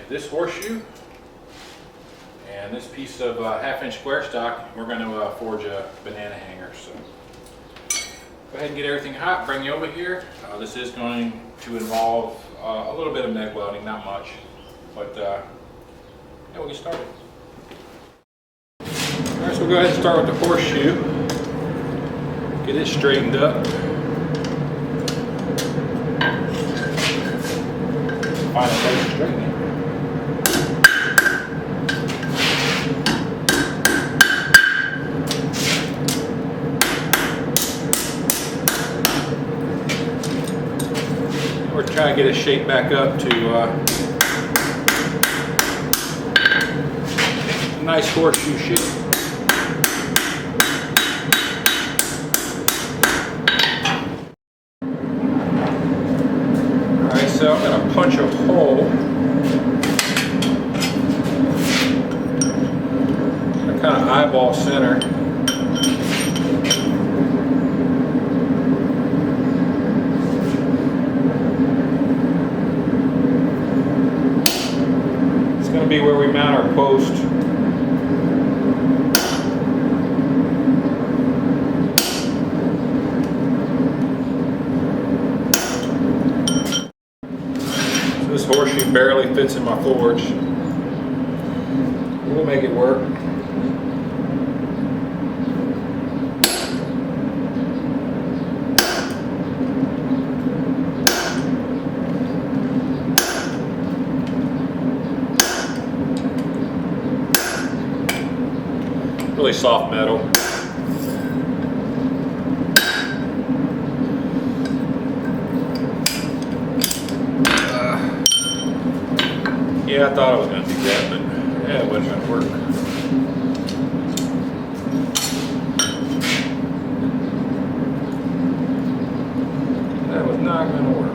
this horseshoe and this piece of 1/2-inch square stock, we're going to forge a banana hanger. So go ahead and get everything hot, bring you over here. This is going to involve a little bit of MIG welding, not much, but yeah, we'll get started. All right, so we'll go ahead and start with the horseshoe. Get it straightened up. Find a place to straighten it. We're trying to get it shaped back up to a nice horseshoe shape. So I'm going to punch a hole, kind of eyeball center. It's going to be where we mount our post. This horseshoe barely fits in my forge. We'll make it work. Really soft metal. Yeah, I thought I was going to do that, but yeah, it wasn't going to work. That was not going to work.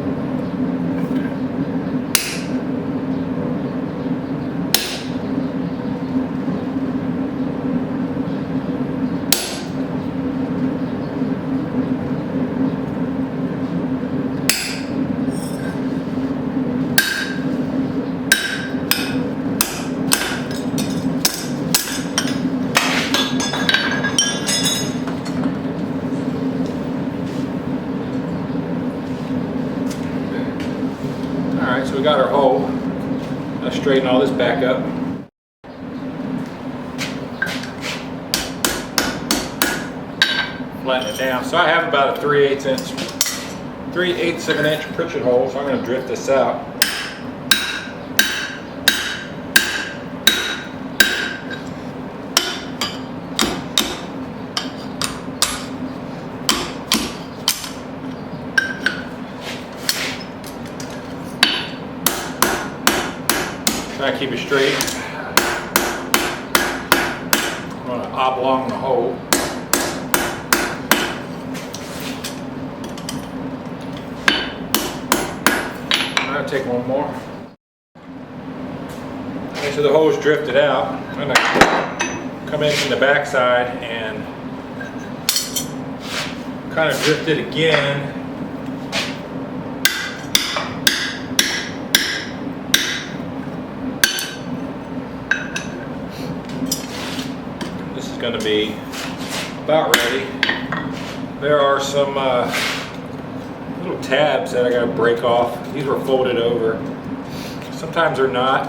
Alright, so we got our hole. Let's straighten all this back up. Flatten it down. So I have about a 3/8 of an inch Pritchett hole, so I'm going to drift this out. Try to keep it straight. I'm going to oblong the hole. I'm going to take one more. Okay, so the hole's drifted out. I'm going to come in from the back side and kind of drift it again. Going to be about ready. There are some little tabs that I got to break off. These were folded over. Sometimes they're not.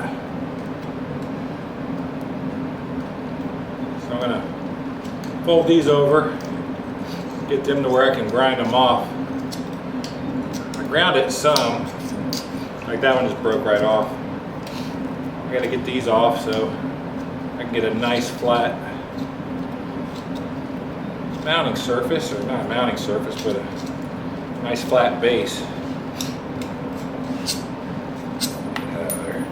So I'm going to fold these over, get them to where I can grind them off. I ground it some, like that one just broke right off. I got to get these off so I can get a nice flat mounting surface, or not a mounting surface, but a nice flat base. There.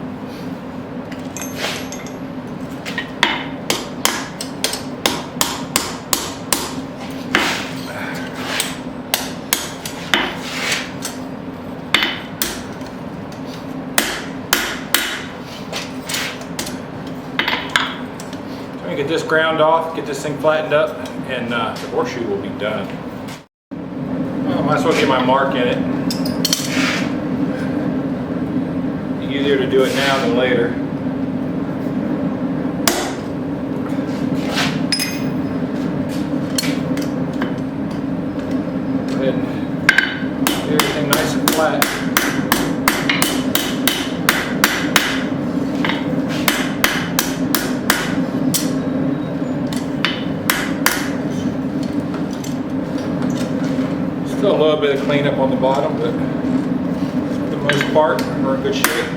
I'm gonna get this ground off, get this thing flattened up, and the horseshoe will be done. Well, I might as well get my mark in it. You easier to do it now than later. Go ahead and get everything nice and flat. Still a little bit of cleanup on the bottom, but for the most part, we're in good shape.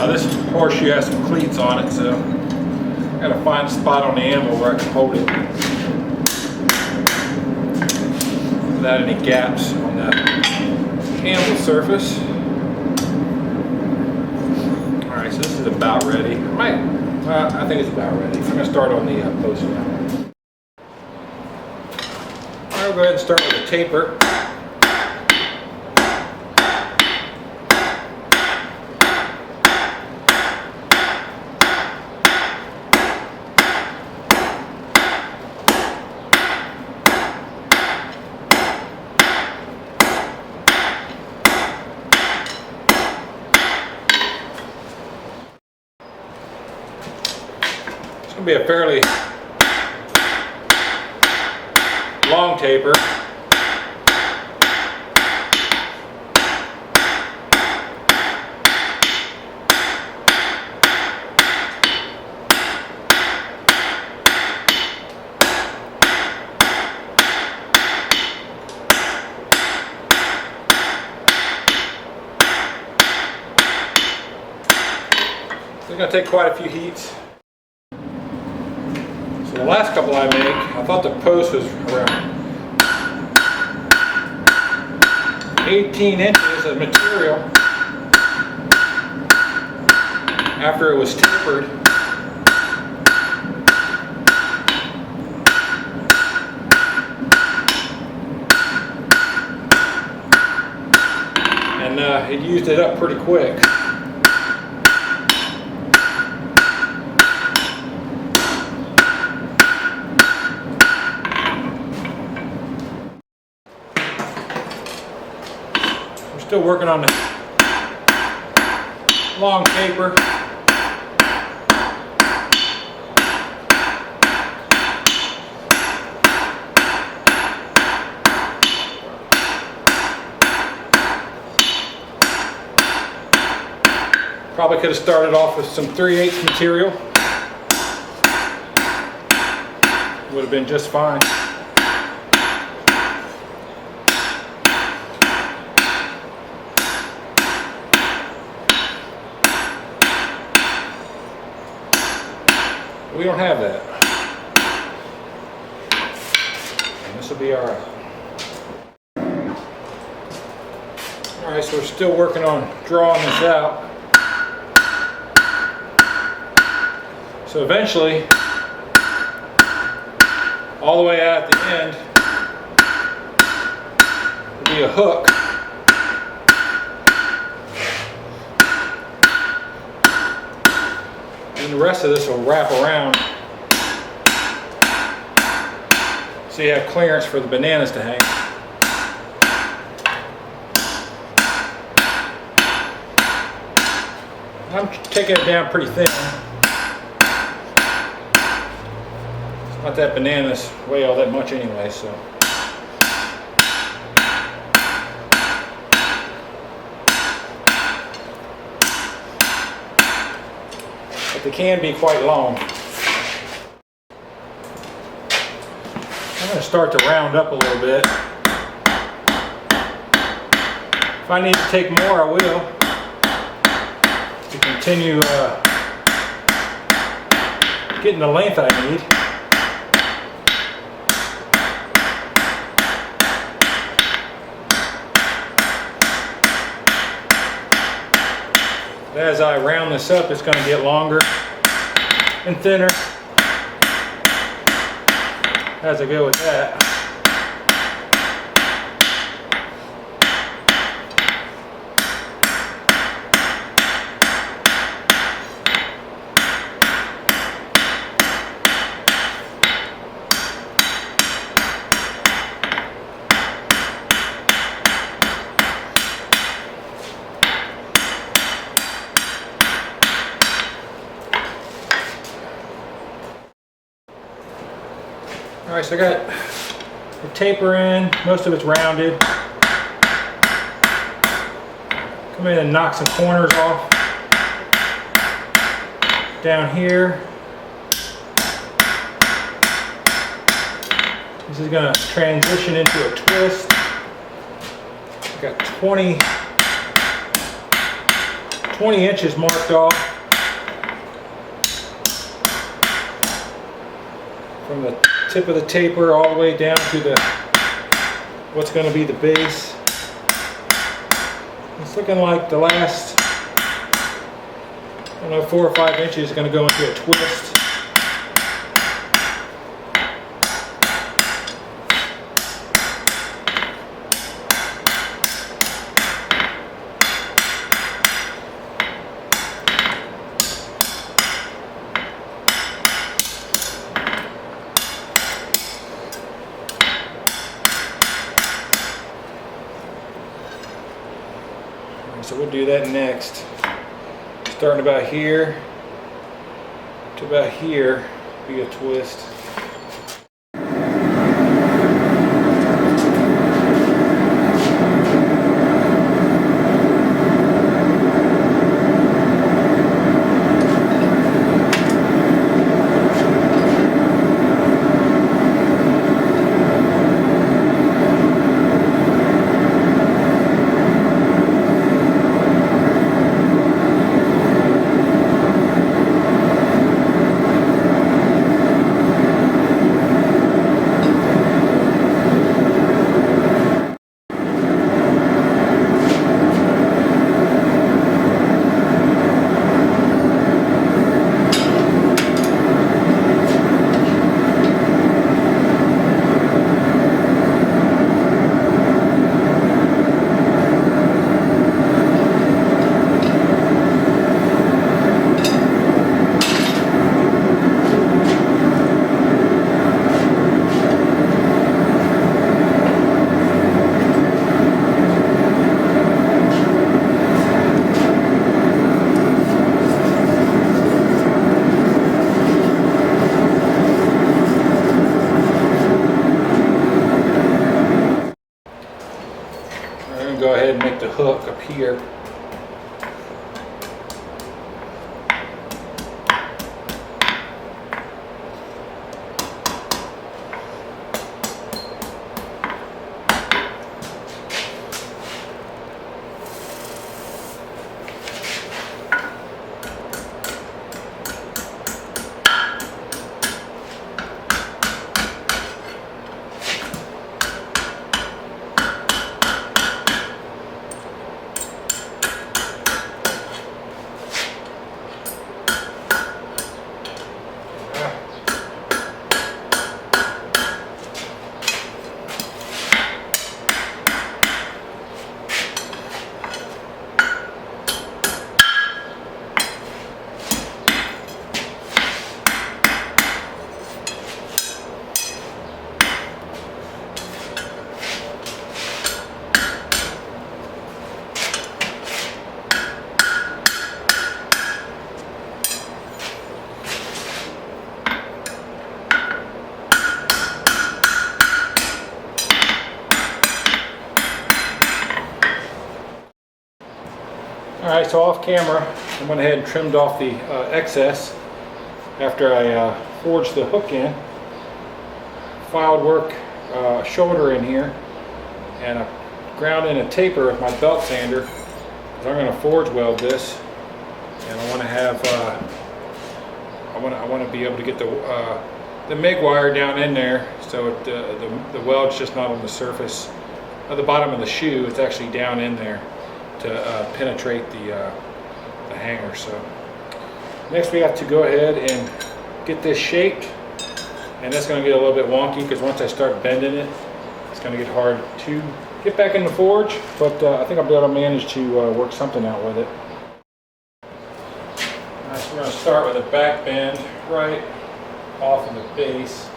This horseshoe has some cleats on it, so I gotta find a spot on the anvil where I can hold it without any gaps on the anvil surface. Alright, so this is about ready. I think it's about ready. I'm gonna start on the post now. I'll go ahead and start with a taper. It's going to be a fairly long taper. It's going to take quite a few heats. So the last couple I make, I thought the post was around 18 inches of material after it was tapered. And it used it up pretty quick. Still working on the long taper. Probably could have started off with some 3/8 material. Would have been just fine. We don't have that. And this will be all right. All right, so we're still working on drawing this out. So eventually, all the way out at the end, will be a hook. And the rest of this will wrap around so you have clearance for the bananas to hang. I'm taking it down pretty thin. It's not that bananas weigh all that much anyway, so. But they can be quite long. I'm going to start to round up a little bit. If I need to take more, I will, to continue getting the length I need. As I round this up, it's going to get longer and thinner as I go with that. so I got the taper in, most of it's rounded. Come in and knock some corners off down here. This is going to transition into a twist. I've got 20 inches marked off from the tip of the taper all the way down to the what's going to be the base. It's looking like the last, I don't know, 4 or 5 inches is going to go into a twist. So we'll do that next. Starting about here to about here, be a twist. Go ahead and make the hook up here. Alright, so off camera, I went ahead and trimmed off the excess after I forged the hook in. Filed work shoulder in here, and I ground in a taper with my belt sander, because I'm going to forge weld this, and I want to have I want to be able to get the MIG wire down in there, so the weld's just not on the surface of the bottom of the shoe. It's actually down in there to penetrate the hanger. So next we have to go ahead and get this shaped, and that's going to get a little bit wonky because once I start bending it, it's going to get hard to get back in the forge, but I think I'll be able to manage to work something out with it. Alright, so we're going to start with a back bend right off of the base.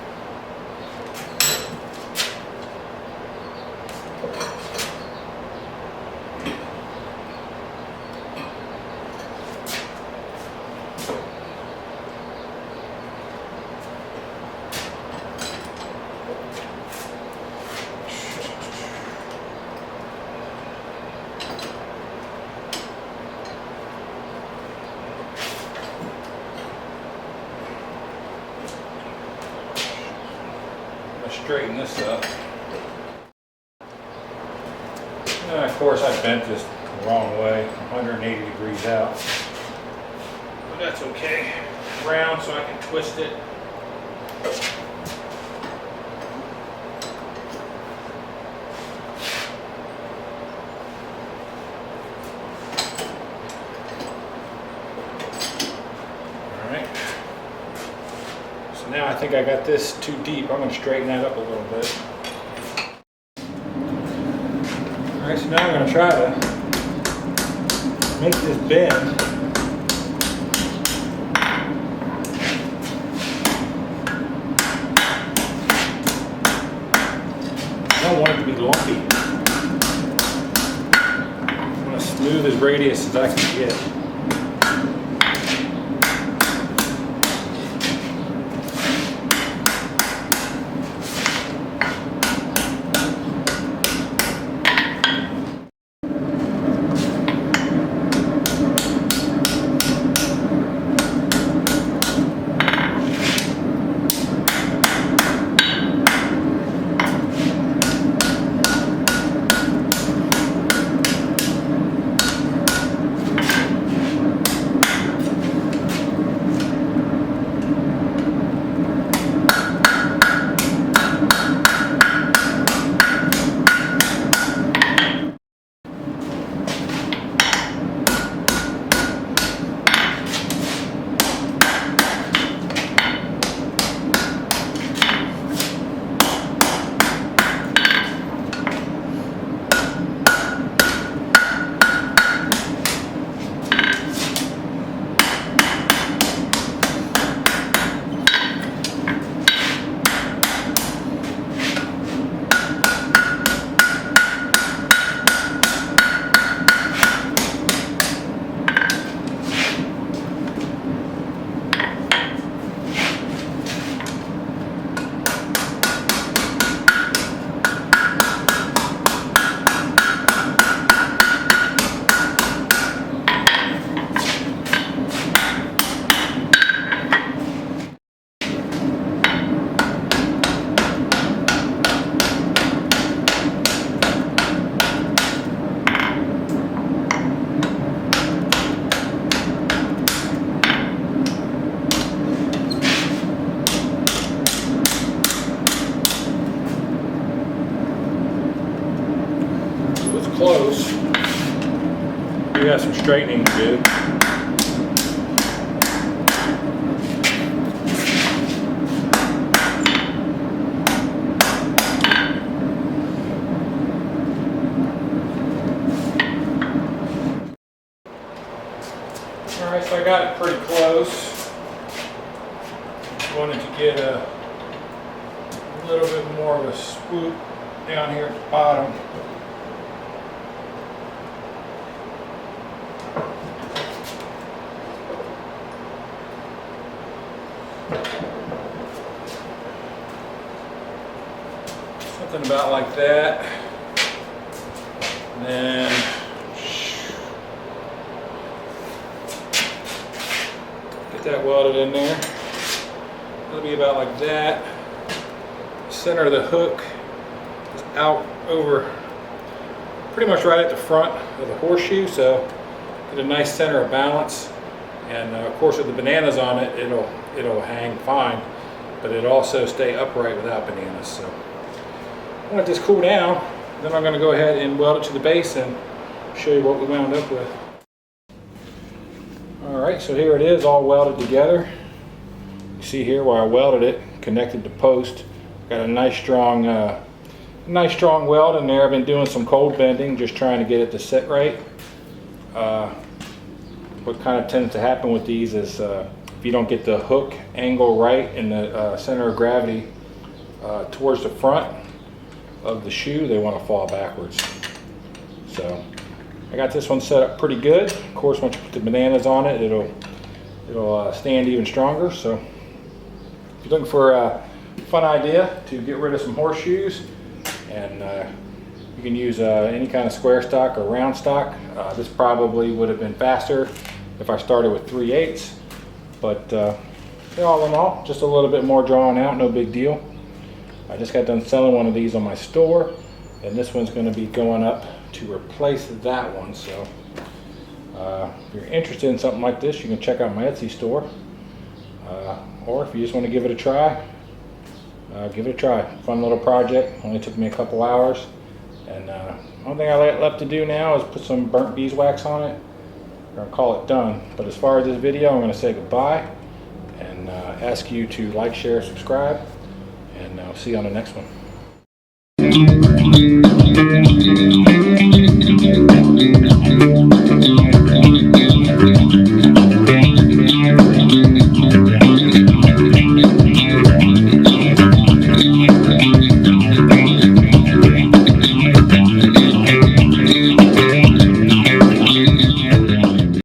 straighten this up. And of course I bent this the wrong way, 180 degrees out. But that's okay. Round so I can twist it. Alright. So now I think I got this too deep. I'm going to straighten that up a little bit. Alright, so now I'm going to try to make this bend. I don't want it to be lumpy. I want to smooth as radius as I can get. Close. We got some straightening to do. Alright, so I got it pretty close. Wanted to get a little bit more of a swoop down here at the bottom. Something about like that. And then get that welded in there. It'll be about like that. Center of the hook is out over pretty much right at the front of the horseshoe, so get a nice center of balance. And of course with the bananas on it, it'll hang fine, but it'll also stay upright without bananas. So I'll let this cool down, then I'm going to go ahead and weld it to the base and show you what we wound up with. Alright, so here it is all welded together. You see here where I welded it, connected to post. Got a nice strong weld in there. I've been doing some cold bending, just trying to get it to sit right. What kind of tends to happen with these is if you don't get the hook angle right and the center of gravity towards the front of the shoe, they want to fall backwards. So I got this one set up pretty good. Of course, once you put the bananas on it, it'll stand even stronger. So if you're looking for a fun idea to get rid of some horseshoes, and you can use any kind of square stock or round stock. This probably would have been faster if I started with 3/8, but all in all, just a little bit more drawn out, no big deal. I just got done selling one of these on my store, and this one's going to be going up to replace that one. So if you're interested in something like this, you can check out my Etsy store, or if you just want to give it a try, give it a try. Fun little project. Only took me a couple hours, and the only thing I left to do now is put some burnt beeswax on it. I'm going to call it done. But as far as this video, I'm going to say goodbye and ask you to like, share, subscribe, and I'll see you on the next one.